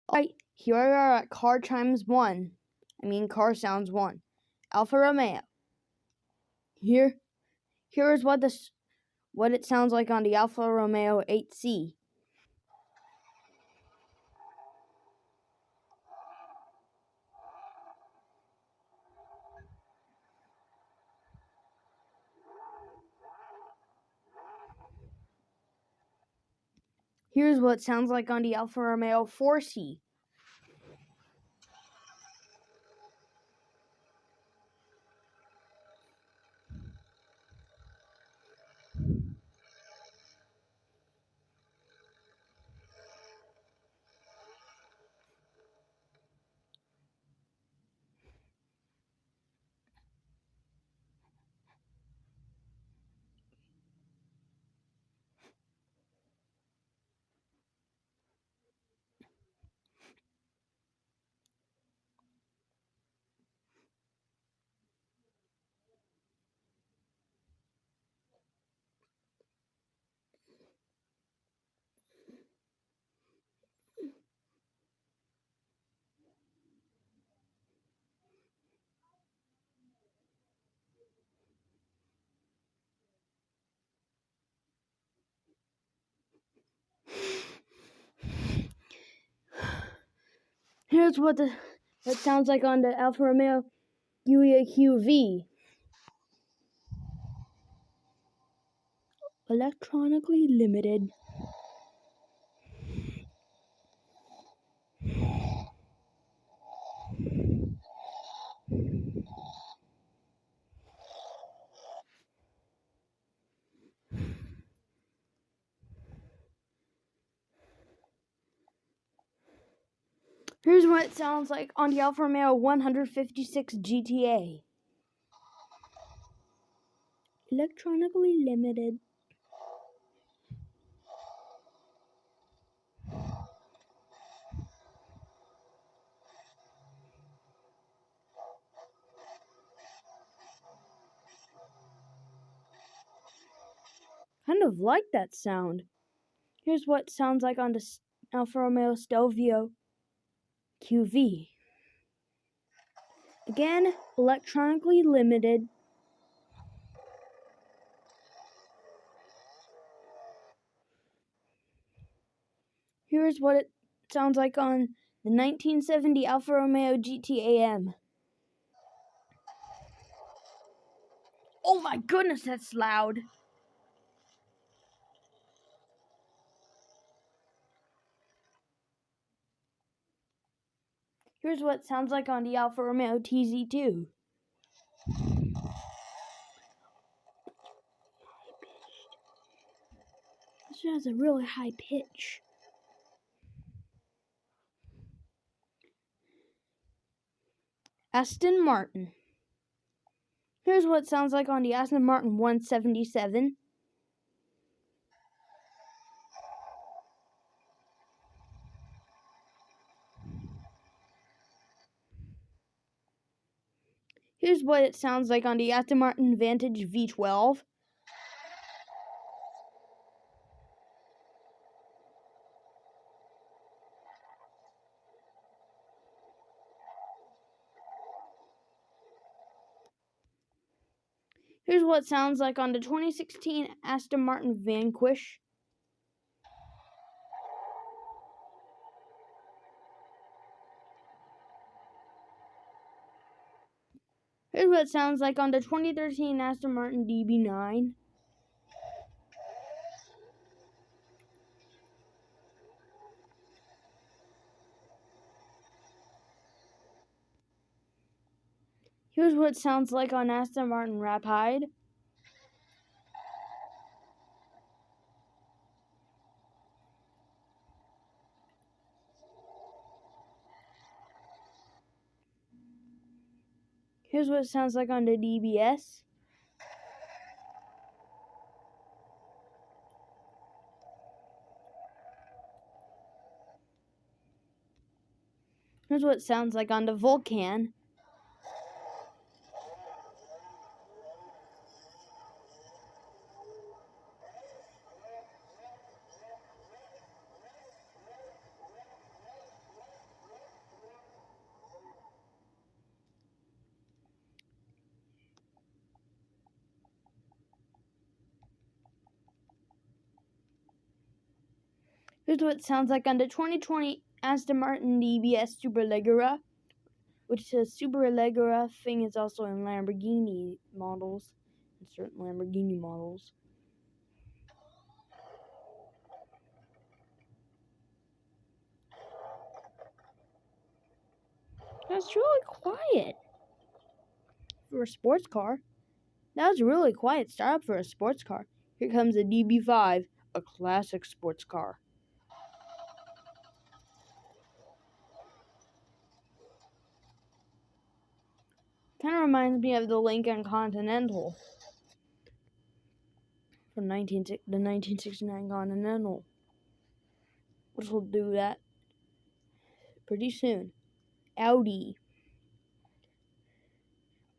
Alright, here we are at Car Sounds 1. Alfa Romeo. Here is what it sounds like on the Alfa Romeo 8C. Here's what it sounds like on the Alfa Romeo 4C. Here's what it sounds like on the Alfa Romeo Giulia QV. Electronically limited. Here's what it sounds like on the Alfa Romeo 156 GTA. Electronically limited. Kind of like that sound. Here's what it sounds like on the Alfa Romeo Stelvio QV. Again, electronically limited. Here's what it sounds like on the 1970 Alfa Romeo GT-AM. Oh my goodness, that's loud. Here's what it sounds like on the Alfa Romeo TZ2. This has a really high pitch. Aston Martin. Here's what it sounds like on the Aston Martin 177. Here's what it sounds like on the Aston Martin Vantage V12. Here's what it sounds like on the 2016 Aston Martin Vanquish. Here's what it sounds like on the 2013 Aston Martin DB9. Here's what it sounds like on Aston Martin Rapide. Here's what it sounds like on the DBS. Here's what it sounds like on the Vulcan. Here's what it sounds like on the 2020 Aston Martin DBS Superleggera, which the Superleggera thing is also in Lamborghini models, in certain Lamborghini models. That's really quiet for a sports car. That was a really quiet startup for a sports car. Here comes a DB5, a classic sports car. Kind of reminds me of the Lincoln Continental from the 1969 Continental, which will do that pretty soon. Audi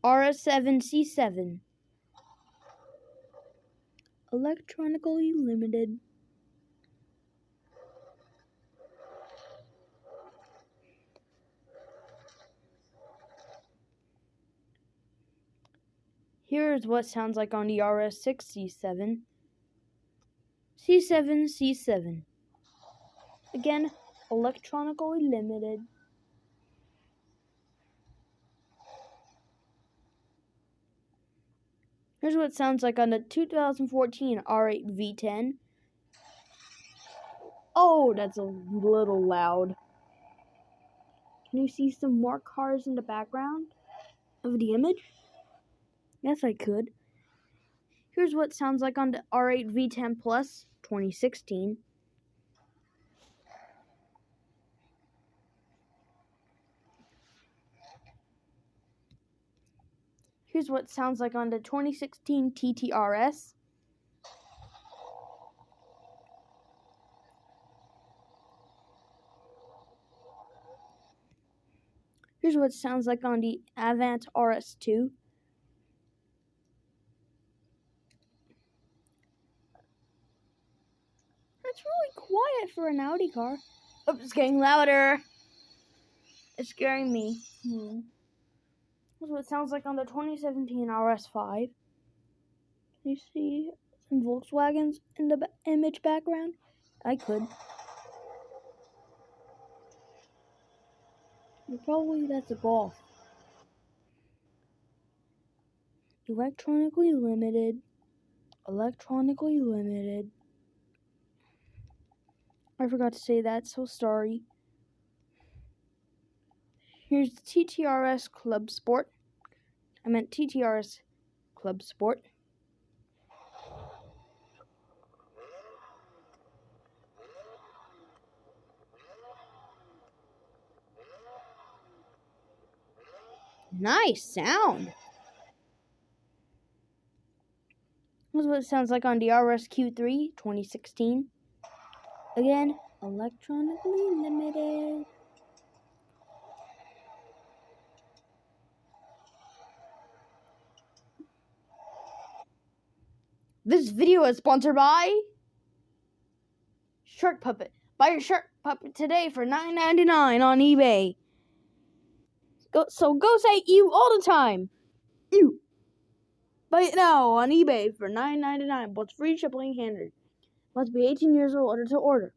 RS7 C7, electronically limited. Here's what sounds like on the RS6 C7. C7 C7. Again, electronically limited. Here's what it sounds like on the 2014 R8 V10. Oh, that's a little loud. Can you see some more cars in the background of the image? Yes, I could. Here's what it sounds like on the R8 V10 Plus 2016. Here's what it sounds like on the 2016 TTRS. Here's what it sounds like on the Avant RS2. That's really quiet for an Audi car. Oh, it's getting louder. It's scaring me. Here's what it sounds like on the 2017 RS5. Can you see some Volkswagens in the image background? I could. Probably that's a Golf. Electronically limited. Electronically limited. I forgot to say that, so sorry. Here's the TTRS Club Sport. I meant TTRS Club Sport. Nice sound. This is what it sounds like on the RSQ3 2016. Again, electronically limited. This video is sponsored by Shark Puppet. Buy your Shark Puppet today for $9.99 on eBay. Go say "ew" all the time. Ew. Buy it now on eBay for $9.99 plus free shipping handled. Must be 18 years old to order.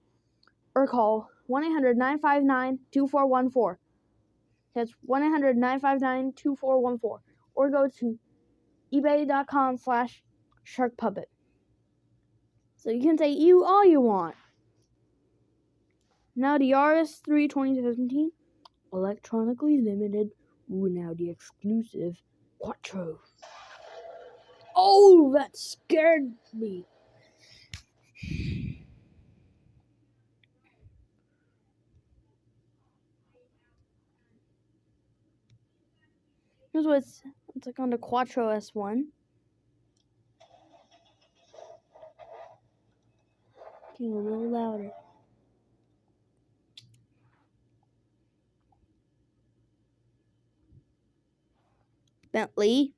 Or call 1-800-959-2414. That's 1-800-959-2414. Or go to ebay.com/sharkpuppet. So you can say "ew" all you want. Now the RS3 2017, electronically limited. Ooh, now the exclusive Quattro. Oh, that scared me. Here's what it's like on the Quattro S1. Getting a little louder. Bentley.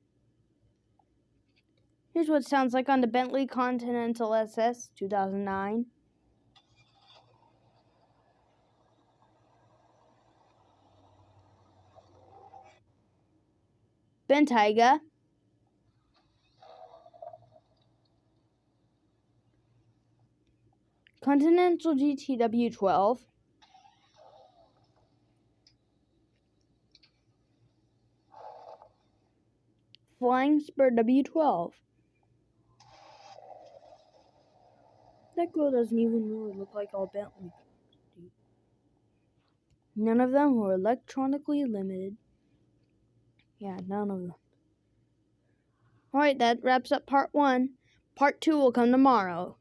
Here's what it sounds like on the Bentley Continental SS 2009. Bentayga. Continental GT W12. Flying Spur W12. That girl doesn't even really look like all Bentley. None of them were electronically limited. Yeah, none of them. Alright, that wraps up part 1. Part 2 will come tomorrow.